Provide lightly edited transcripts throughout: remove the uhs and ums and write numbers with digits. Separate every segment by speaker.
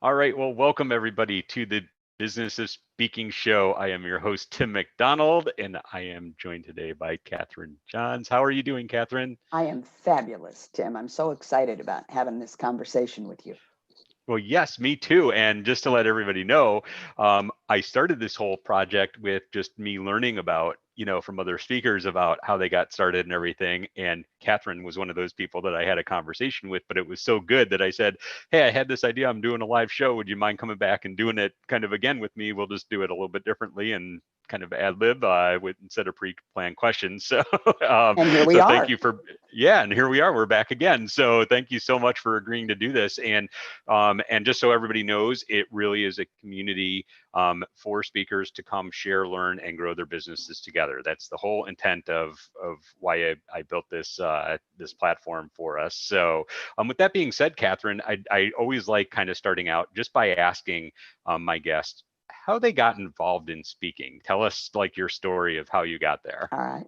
Speaker 1: All right. Well, welcome everybody to the Business of Speaking show. I am your host, Tim McDonald, and I am joined today by Catherine Johns. How are you doing, Catherine?
Speaker 2: I am fabulous, Tim. I'm so excited about having this conversation with you.
Speaker 1: Well, yes, me too. And just to let everybody know, I started this whole project with just me learning about, from other speakers about how they got started and everything. And Catherine was one of those people that I had a conversation with, but it was so good that I said, hey, I had this idea. I'm doing a live show. Would you mind coming back and doing it kind of again with me? We'll just do it a little bit differently and kind of ad lib with instead of pre-planned questions. So,
Speaker 2: And here we
Speaker 1: so thank
Speaker 2: are.
Speaker 1: you for, yeah. And here we are. We're back again. So thank you so much for agreeing to do this. And just so everybody knows, it really is a community for speakers to come share, learn, and grow their businesses together. That's the whole intent of why I built this platform for us. So with that being said, Catherine, I always like kind of starting out just by asking my guests how they got involved in speaking. Tell us like your story of how you got there.
Speaker 2: All right.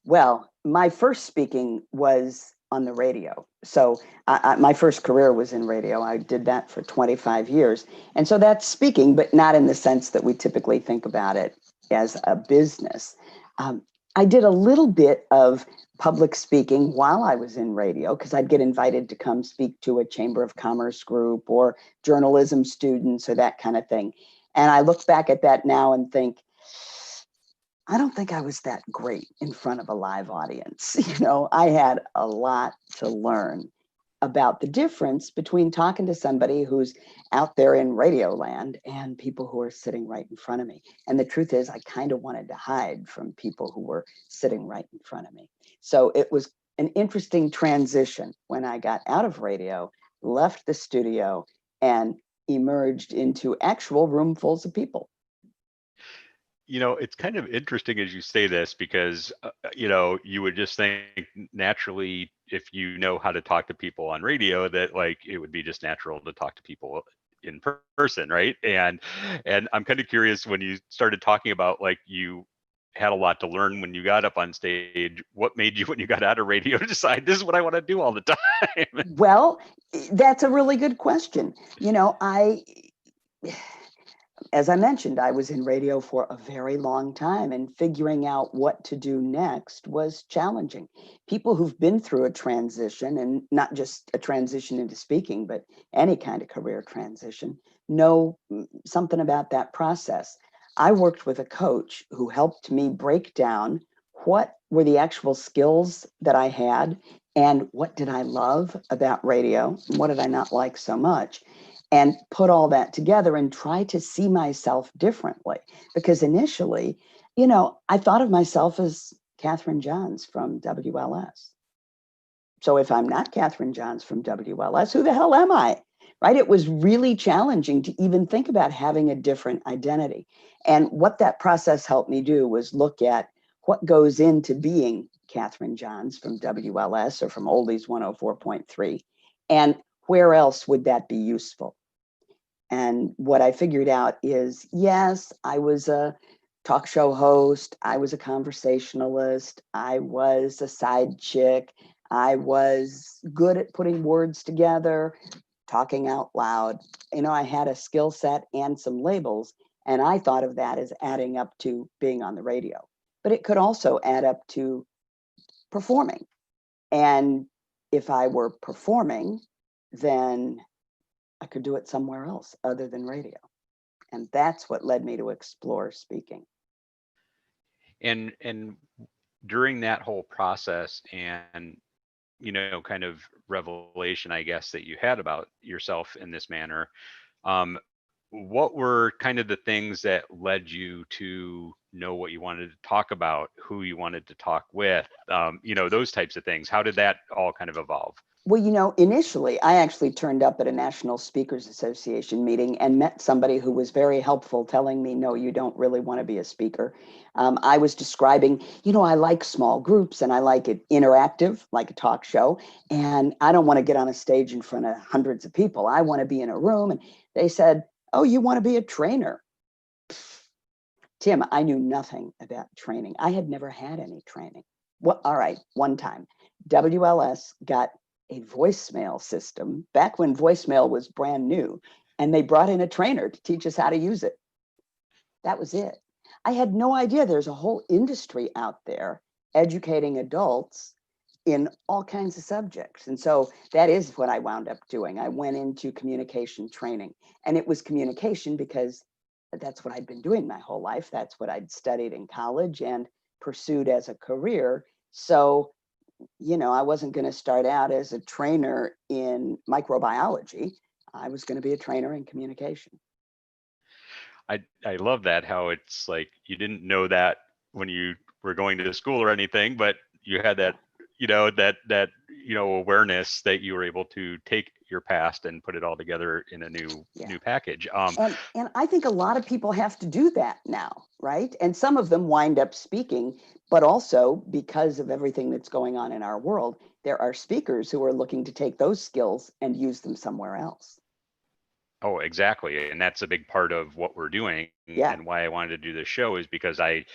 Speaker 2: Well, my first speaking was on the radio. So my first career was in radio. I did that for 25 years. And so that's speaking, but not in the sense that we typically think about it as a business. I did a little bit of public speaking while I was in radio because I'd get invited to come speak to a Chamber of Commerce group or journalism students or that kind of thing. And I look back at that now and think, I don't think I was that great in front of a live audience. I had a lot to learn about the difference between talking to somebody who's out there in radio land and people who are sitting right in front of me. And the truth is, I kind of wanted to hide from people who were sitting right in front of me. So it was an interesting transition when I got out of radio, left the studio, and emerged into actual roomfuls of people.
Speaker 1: It's kind of interesting as you say this because, you would just think naturally, if you know how to talk to people on radio, that like it would be just natural to talk to people in person, right? And I'm kind of curious when you started talking about like you had a lot to learn when you got up on stage. What made you, when you got out of radio, decide this is what I want to do all the time?
Speaker 2: Well, that's a really good question. As I mentioned, I was in radio for a very long time, and figuring out what to do next was challenging. People who've been through a transition, and not just a transition into speaking, but any kind of career transition, know something about that process. I worked with a coach who helped me break down what were the actual skills that I had and what did I love about radio and what did I not like so much, and put all that together and try to see myself differently. Because initially, I thought of myself as Catherine Johns from WLS. So if I'm not Catherine Johns from WLS, who the hell am I? Right? It was really challenging to even think about having a different identity. And what that process helped me do was look at what goes into being Catherine Johns from WLS or from Oldies 104.3, and where else would that be useful? And what I figured out is, yes, I was a talk show host. I was a conversationalist. I was a side chick. I was good at putting words together, talking out loud. I had a skill set and some labels, and I thought of that as adding up to being on the radio. But it could also add up to performing. And if I were performing, then I could do it somewhere else other than radio. And that's what led me to explore speaking.
Speaker 1: And during that whole process and kind of revelation, I guess, that you had about yourself in this manner, what were kind of the things that led you to know what you wanted to talk about, who you wanted to talk with, those types of things? How did that all kind of evolve?
Speaker 2: Well, initially, I actually turned up at a National Speakers Association meeting and met somebody who was very helpful, telling me, no, you don't really want to be a speaker. I was describing, I like small groups and I like it interactive, like a talk show. And I don't want to get on a stage in front of hundreds of people. I want to be in a room. And they said, oh, you want to be a trainer? Tim, I knew nothing about training. I had never had any training. Well, all right, one time, WLS got a voicemail system back when voicemail was brand new And they brought in a trainer to teach us how to use it. That was it. I had no idea there's a whole industry out there educating adults in all kinds of subjects. And so that is what I wound up doing. I went into communication training, and it was communication because that's what I'd been doing my whole life. That's what I'd studied in college and pursued as a career. So, I wasn't going to start out as a trainer in microbiology. I was going to be a trainer in communication.
Speaker 1: I love that, how it's like you didn't know that when you were going to school or anything, but you had that, awareness that you were able to take your past and put it all together in a new package.
Speaker 2: And I think a lot of people have to do that now, right? And some of them wind up speaking, but also because of everything that's going on in our world, there are speakers who are looking to take those skills and use them somewhere else.
Speaker 1: Oh, exactly. And that's a big part of what we're doing.
Speaker 2: Yeah.
Speaker 1: And why I wanted to do this show is because I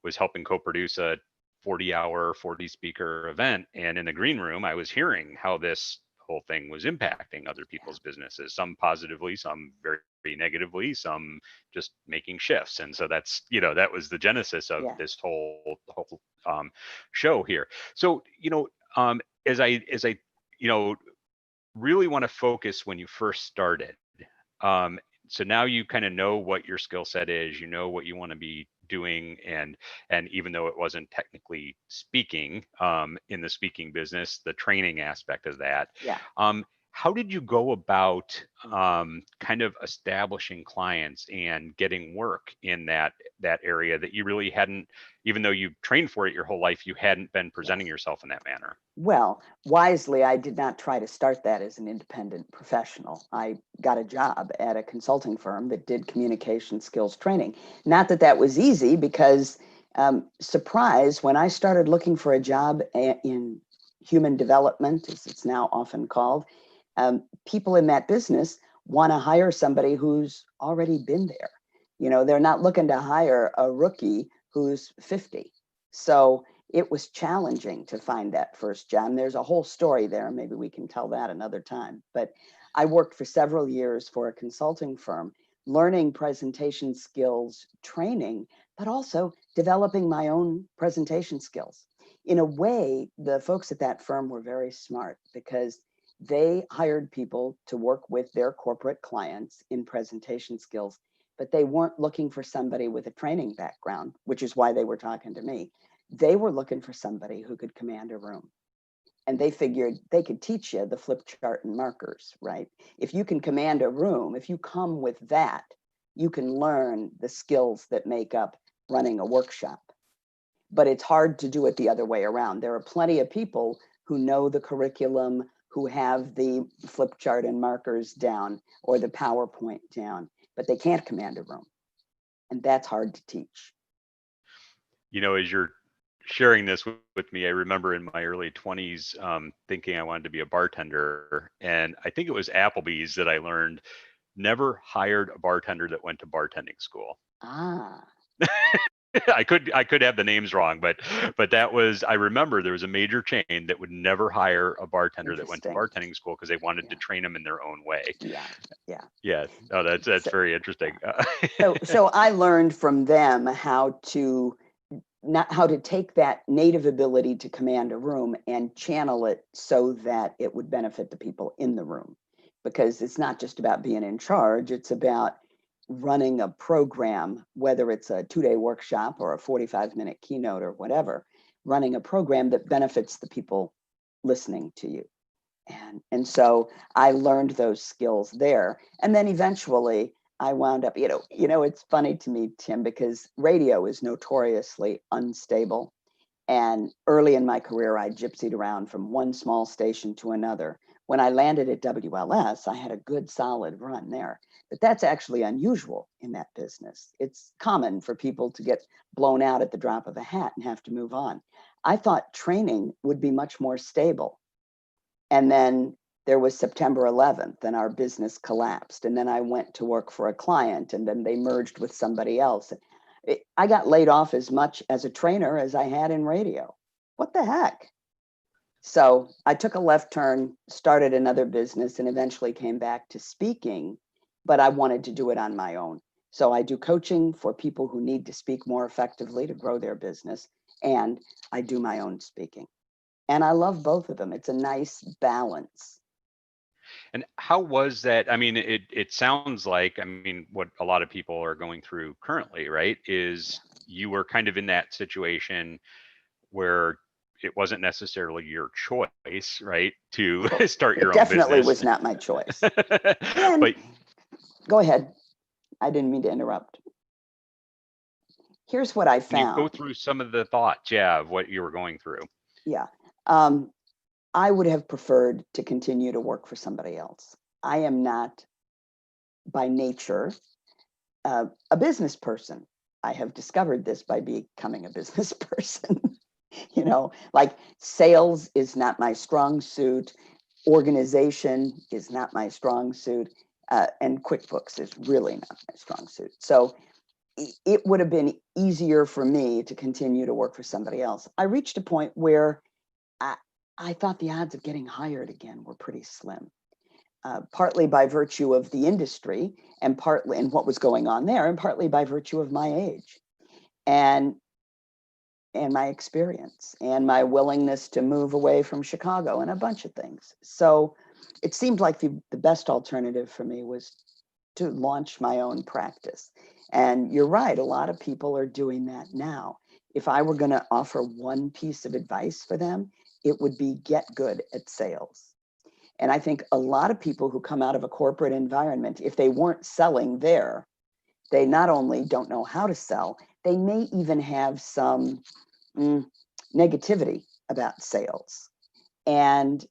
Speaker 1: was helping co-produce a 40-hour, 40-speaker event. And in the green room, I was hearing how this whole thing was impacting other people's businesses, some positively, some very negatively, some just making shifts. And so that's, that was the genesis of this whole show here. So, as I really want to focus when you first started. So now you kind of know what your skill set is, what you want to be doing, and even though it wasn't technically speaking in the speaking business, the training aspect of that. How did you go about kind of establishing clients and getting work in that area that you really hadn't, even though you've trained for it your whole life, you hadn't been presenting yourself in that manner?
Speaker 2: Well, wisely, I did not try to start that as an independent professional. I got a job at a consulting firm that did communication skills training. Not that that was easy, because surprise, when I started looking for a job in human development, as it's now often called, people in that business want to hire somebody who's already been there. They're not looking to hire a rookie who's 50. So it was challenging to find that first job. There's a whole story there. Maybe we can tell that another time. But I worked for several years for a consulting firm, learning presentation skills training, but also developing my own presentation skills. In a way, the folks at that firm were very smart, because they hired people to work with their corporate clients in presentation skills, but they weren't looking for somebody with a training background, which is why they were talking to me. They were looking for somebody who could command a room. And they figured they could teach you the flip chart and markers, right? If you can command a room, if you come with that, you can learn the skills that make up running a workshop. But it's hard to do it the other way around. There are plenty of people who know the curriculum, who have the flip chart and markers down or the PowerPoint down, but they can't command a room. And that's hard to teach.
Speaker 1: As you're sharing this with me, I remember in my early 20s thinking I wanted to be a bartender. And I think it was Applebees that I learned never hired a bartender that went to bartending school. I could have the names wrong, but that was, I remember there was a major chain that would never hire a bartender that went to bartending school because they wanted to train them in their own way. Yeah. Oh, that's very interesting.
Speaker 2: So I learned from them how to take that native ability to command a room and channel it so that it would benefit the people in the room. Because it's not just about being in charge, it's about running a program, whether it's a 2-day workshop or a 45-minute keynote or whatever, running a program that benefits the people listening to you. And so I learned those skills there. And then eventually I wound up, it's funny to me, Tim, because radio is notoriously unstable. And early in my career, I gypsied around from one small station to another. When I landed at WLS, I had a good solid run there. But that's actually unusual in that business. It's common for people to get blown out at the drop of a hat and have to move on. I thought training would be much more stable. And then there was September 11th and our business collapsed. And then I went to work for a client, and then they merged with somebody else. I got laid off as much as a trainer as I had in radio. What the heck? So I took a left turn, started another business, and eventually came back to speaking. but I wanted to do it on my own. So I do coaching for people who need to speak more effectively to grow their business, and I do my own speaking. And I love both of them. It's a nice balance.
Speaker 1: And how was that? I mean, it sounds like, I mean, what a lot of people are going through currently, right, is you were kind of in that situation where it wasn't necessarily your choice, right, to
Speaker 2: Well,
Speaker 1: start
Speaker 2: it
Speaker 1: your own
Speaker 2: definitely
Speaker 1: business.
Speaker 2: was not my choice. And
Speaker 1: But
Speaker 2: go ahead. I didn't mean to interrupt. Here's what I
Speaker 1: can you go
Speaker 2: found.
Speaker 1: through some of the thoughts, yeah, of what you were going through?
Speaker 2: Yeah. Um, I would have preferred to continue to work for somebody else. I am not by nature a business person. I have discovered this by becoming a business person. Like sales is not my strong suit, organization is not my strong suit, and QuickBooks is really not my strong suit. So it would have been easier for me to continue to work for somebody else. I reached a point where I, I thought the odds of getting hired again were pretty slim. Partly by virtue of the industry and partly and what was going on there, and partly by virtue of my age and my experience and my willingness to move away from Chicago and a bunch of things. So it seemed like the best alternative for me was to launch my own practice. And you're right, a lot of people are doing that now. If I were going to offer one piece of advice for them, it would be get good at sales. And I think a lot of people who come out of a corporate environment, if they weren't selling there, they not only don't know how to sell, they may even have some negativity about sales. And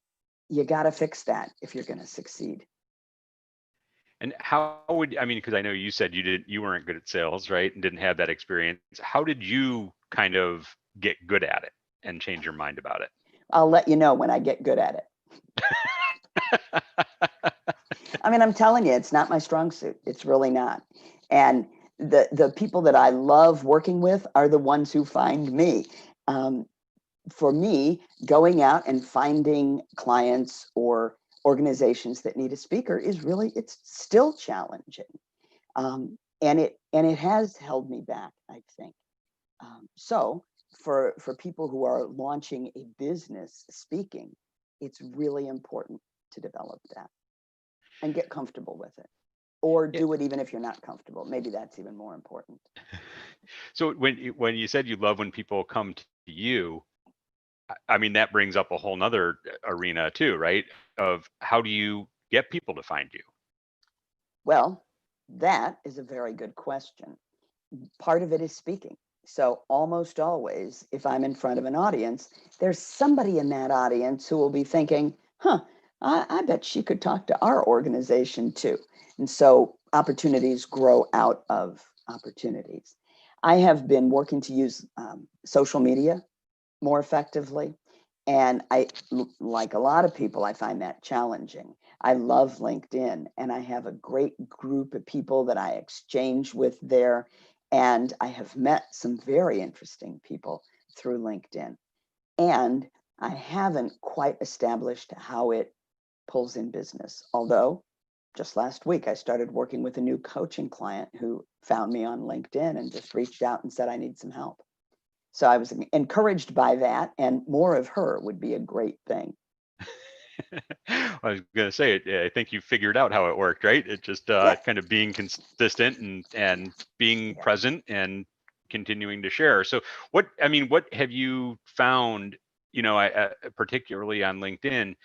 Speaker 2: you got to fix that if you're going to succeed.
Speaker 1: And how would, I mean, because I know you said you weren't good at sales, right, and didn't have that experience. How did you kind of get good at it and change your mind about it?
Speaker 2: I'll let you know when I get good at it. I mean, I'm telling you, it's not my strong suit. It's really not. And the people that I love working with are the ones who find me. For me, going out and finding clients or organizations that need a speaker it's still challenging. And it has held me back, I think. So for people who are launching a business speaking, it's really important to develop that and get comfortable with it, or
Speaker 1: Yeah.
Speaker 2: do it even if you're not comfortable. Maybe that's even more important.
Speaker 1: So when you said you love when people come to you, I mean, that brings up a whole nother arena too, right? Of how do you get people to find you?
Speaker 2: Well, that is a very good question. Part of it is speaking. So almost always, if I'm in front of an audience, there's somebody in that audience who will be thinking, I bet she could talk to our organization too. And so opportunities grow out of opportunities. I have been working to use social media more effectively. And like a lot of people, I find that challenging. I love LinkedIn, and I have a great group of people that I exchange with there. And I have met some very interesting people through LinkedIn. And I haven't quite established how it pulls in business. Although just last week, I started working with a new coaching client who found me on LinkedIn and just reached out and said, I need some help. So I was encouraged by that, and more of her would be a great thing.
Speaker 1: I was going to say, I think you figured out how it worked, right? It just
Speaker 2: Yeah.
Speaker 1: kind of being consistent and being
Speaker 2: Yeah.
Speaker 1: present and continuing to share. So what have you found, particularly on LinkedIn,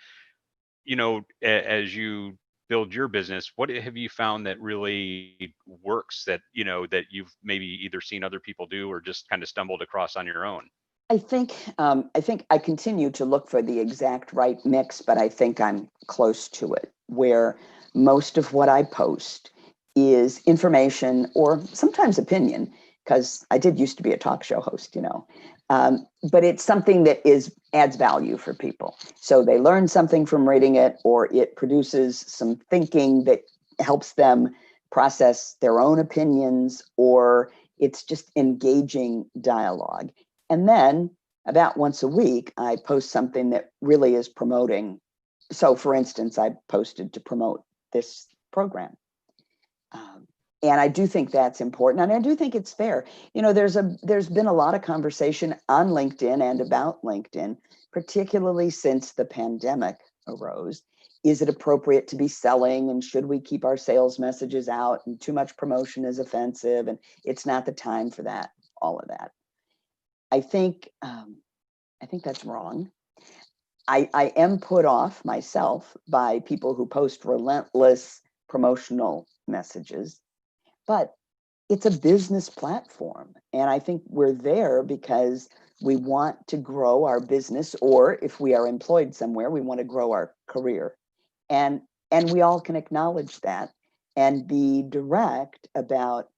Speaker 1: as you build your business, what have you found that really works that, that you've maybe either seen other people do or just kind of stumbled across on your own?
Speaker 2: I think I continue to look for the exact right mix, but I think I'm close to it, where most of what I post is information or sometimes opinion, because I did used to be a talk show host. But it's something that adds value for people. So they learn something from reading it, or it produces some thinking that helps them process their own opinions, or it's just engaging dialogue. And then about once a week, I post something that really is promoting. So for instance, I posted to promote this program. And I do think that's important. And I do think it's fair. You know, there's been a lot of conversation on LinkedIn and about LinkedIn, particularly since the pandemic arose. Is it appropriate to be selling, and should we keep our sales messages out, and too much promotion is offensive and it's not the time for that, all of that. I think that's wrong. I am put off myself by people who post relentless promotional messages, but it's a business platform. And I think we're there because we want to grow our business, or if we are employed somewhere, we want to grow our career. And we all can acknowledge that and be direct about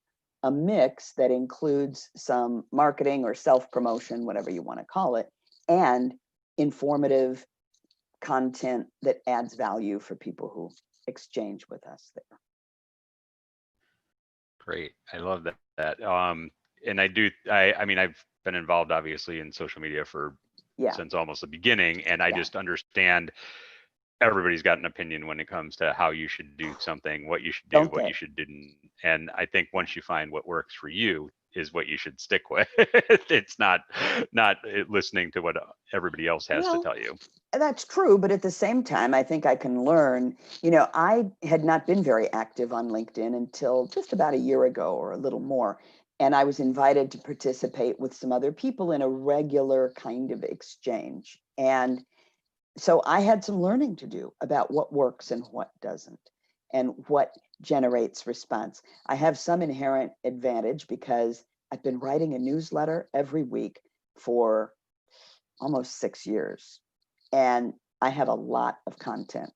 Speaker 2: a mix that includes some marketing or self-promotion, whatever you want to call it, and informative content that adds value for people who exchange with us there.
Speaker 1: Great. I love that. And I mean, I've been involved obviously in social media since almost the beginning. And I just understand everybody's got an opinion when it comes to how you should do something, what you should do, what you should do. And I think once you find what works for you is what you should stick with. It's not listening to what everybody else has to tell you.
Speaker 2: That's true. But at the same time, I think I can learn. You know, I had not been very active on LinkedIn until just about a year ago or a little more. And I was invited to participate with some other people in a regular kind of exchange. And so I had some learning to do about what works and what doesn't, and what generates response. I have some inherent advantage because I've been writing a newsletter every week for almost 6 years. And I have a lot of content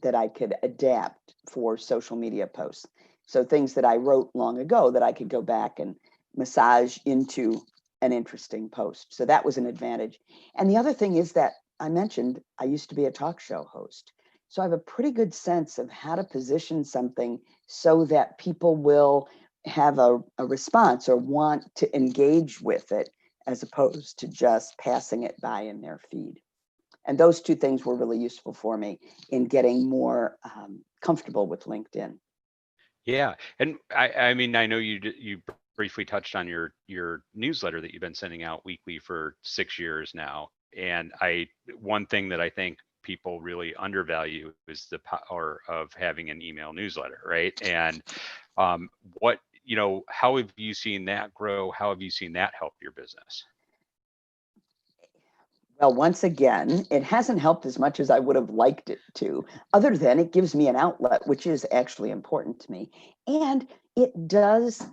Speaker 2: that I could adapt for social media posts. So things that I wrote long ago that I could go back and massage into an interesting post. So that was an advantage. And the other thing is that I mentioned I used to be a talk show host. So I have a pretty good sense of how to position something so that people will have a response or want to engage with it, as opposed to just passing it by in their feed. And those two things were really useful for me in getting more comfortable with LinkedIn.
Speaker 1: Yeah. And I mean, I know you briefly touched on your newsletter that you've been sending out weekly for 6 years now. And one thing that I think people really undervalue is the power of having an email newsletter, right? And how have you seen that grow? How have you seen that help your business?
Speaker 2: Well, once again, it hasn't helped as much as I would have liked it to, other than it gives me an outlet, which is actually important to me. And it does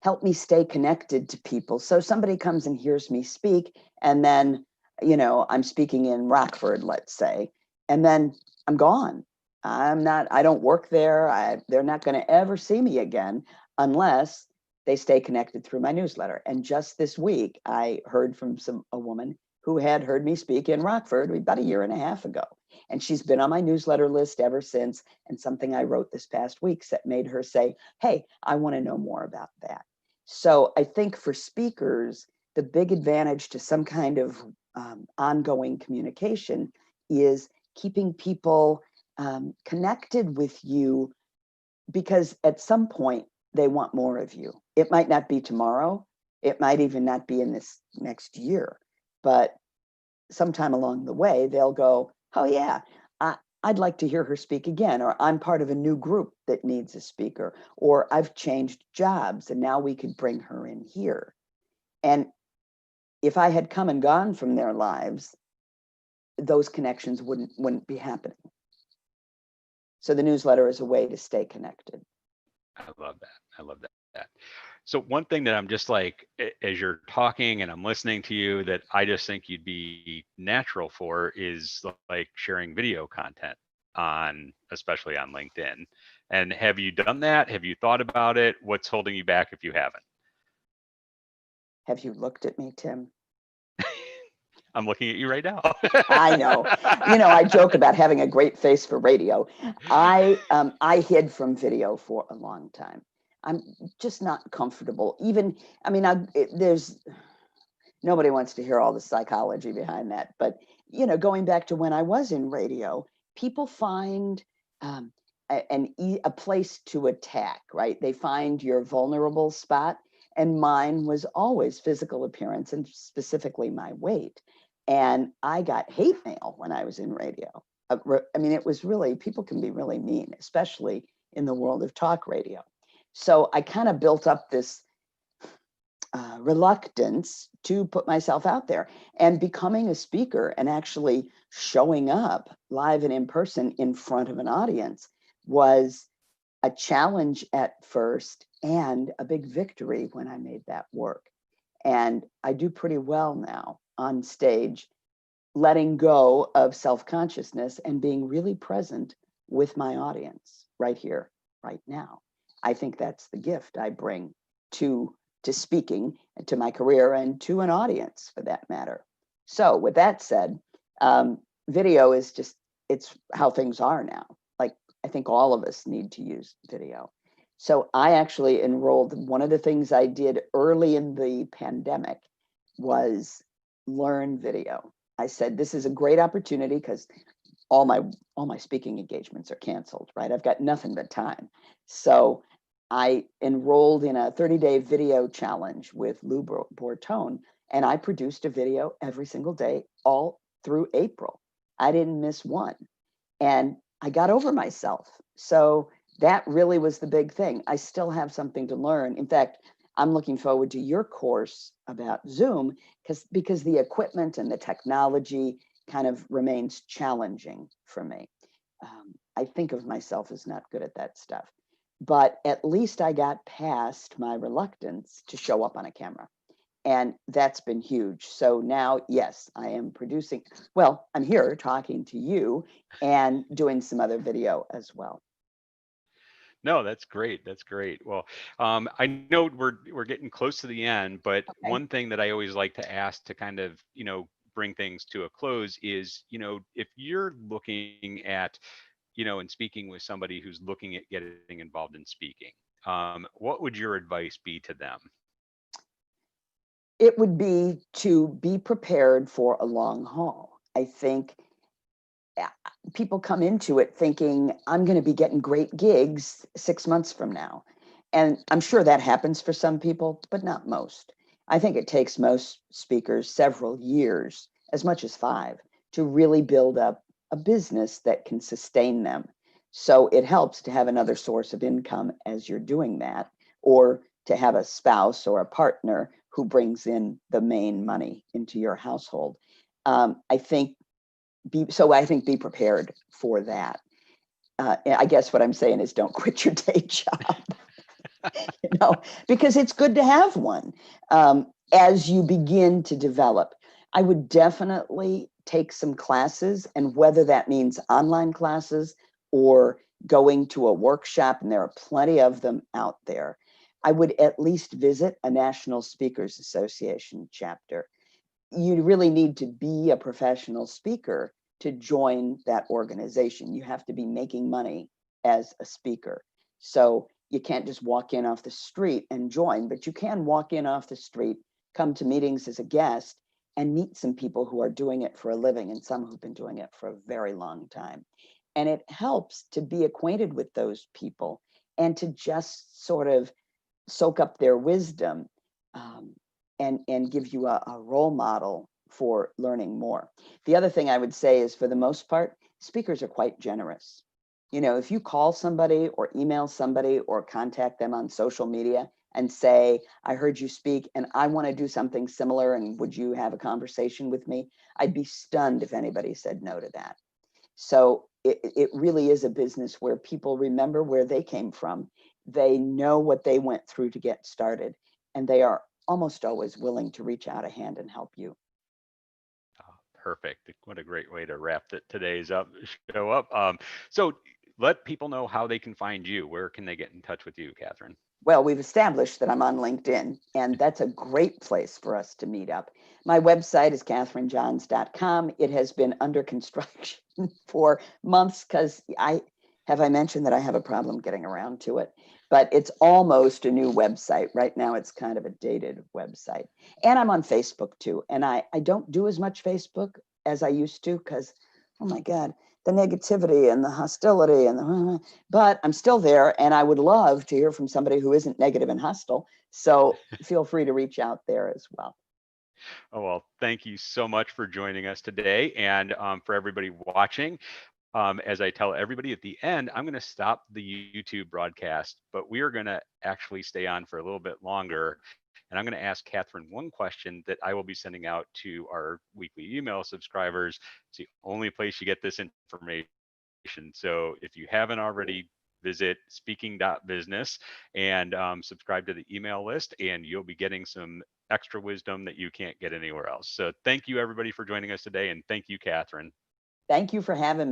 Speaker 2: help me stay connected to people. So somebody comes and hears me speak, and then, I'm speaking in Rockford, let's say, and then I'm gone. I don't work there. They're not going to ever see me again unless they stay connected through my newsletter. And just this week, I heard from a woman who had heard me speak in Rockford about a year and a half ago. And she's been on my newsletter list ever since. And something I wrote this past week made her say, hey, I want to know more about that. So I think for speakers, the big advantage to some kind of ongoing communication is keeping people connected with you, because at some point they want more of you. It might not be tomorrow. It might even not be in this next year. But sometime along the way, they'll go, oh, yeah, I'd like to hear her speak again, or I'm part of a new group that needs a speaker, or I've changed jobs and now we could bring her in here. And if I had come and gone from their lives, those connections wouldn't be happening. So the newsletter is a way to stay connected.
Speaker 1: I love that. So one thing that I'm just like, as you're talking and I'm listening to you, that I just think you'd be natural for is like sharing video content especially on LinkedIn. And have you done that? Have you thought about it? What's holding you back if you haven't?
Speaker 2: Have you looked at me, Tim?
Speaker 1: I'm looking at you right now.
Speaker 2: I know. I joke about having a great face for radio. I hid from video for a long time. I'm just not comfortable. There's nobody wants to hear all the psychology behind that. But, going back to when I was in radio, people find a place to attack, right? They find your vulnerable spot. And mine was always physical appearance and specifically my weight. And I got hate mail when I was in radio. I mean, it was really, people can be really mean, especially in the world of talk radio. So I kind of built up this reluctance to put myself out there, and becoming a speaker and actually showing up live and in person in front of an audience was a challenge at first and a big victory when I made that work. And I do pretty well now on stage, letting go of self-consciousness and being really present with my audience right here, right now. I think that's the gift I bring to speaking, to my career, and to an audience for that matter. So with that said, video is just, it's how things are now. Like, I think all of us need to use video. So I actually enrolled, one of the things I did early in the pandemic was learn video. I said, this is a great opportunity because all my speaking engagements are canceled, right? I've got nothing but time. So I enrolled in a 30-day video challenge with Lou Bortone, and I produced a video every single day, all through April. I didn't miss one. And I got over myself. So that really was the big thing. I still have something to learn. In fact, I'm looking forward to your course about Zoom because the equipment and the technology kind of remains challenging for me. I think of myself as not good at that stuff. But at least I got past my reluctance to show up on a camera. And that's been huge. So now, yes, I am producing, well, I'm here talking to you and doing some other video as well.
Speaker 1: No, that's great. That's great. Well, I know we're getting close to the end, but
Speaker 2: Okay.
Speaker 1: one thing that I always like to ask to kind of, bring things to a close is, if you're looking at, and speaking with somebody who's looking at getting involved in speaking, what would your advice be to them?
Speaker 2: It would be to be prepared for a long haul. I think people come into it thinking, I'm going to be getting great gigs 6 months from now. And I'm sure that happens for some people, but not most. I think it takes most speakers several years, as much as 5, to really build up a business that can sustain them. So it helps to have another source of income as you're doing that, or to have a spouse or a partner who brings in the main money into your household. I think be prepared for that. I guess what I'm saying is don't quit your day job, because it's good to have one as you begin to develop. I would definitely take some classes, and whether that means online classes or going to a workshop, and there are plenty of them out there, I would at least visit a National Speakers Association chapter. You really need to be a professional speaker to join that organization. You have to be making money as a speaker. So you can't just walk in off the street and join, but you can walk in off the street, come to meetings as a guest, and meet some people who are doing it for a living and some who've been doing it for a very long time. And it helps to be acquainted with those people and to just sort of soak up their wisdom, and give you a role model for learning more. The other thing I would say is, for the most part, speakers are quite generous. If you call somebody or email somebody or contact them on social media and say, I heard you speak and I want to do something similar, and would you have a conversation with me? I'd be stunned if anybody said no to that. So it really is a business where people remember where they came from. They know what they went through to get started, and they are almost always willing to reach out a hand and help you.
Speaker 1: Perfect. What a great way to wrap today's show up. So let people know how they can find you. Where can they get in touch with you, Catherine?
Speaker 2: Well, we've established that I'm on LinkedIn, and that's a great place for us to meet up. My website is catherinejohns.com. It has been under construction for months because I mentioned that I have a problem getting around to it, but it's almost a new website. Right now, it's kind of a dated website. And I'm on Facebook too. And I don't do as much Facebook as I used to because, oh my God, the negativity and the hostility and the, but I'm still there, and I would love to hear from somebody who isn't negative and hostile. So feel free to reach out there as well.
Speaker 1: Oh, well, thank you so much for joining us today. And for everybody watching, as I tell everybody at the end, I'm going to stop the YouTube broadcast, but we are going to actually stay on for a little bit longer. And I'm going to ask Catherine one question that I will be sending out to our weekly email subscribers. It's the only place you get this information. So if you haven't already, visit speaking.business and subscribe to the email list, and you'll be getting some extra wisdom that you can't get anywhere else. So thank you, everybody, for joining us today. And thank you, Catherine.
Speaker 2: Thank you for having me.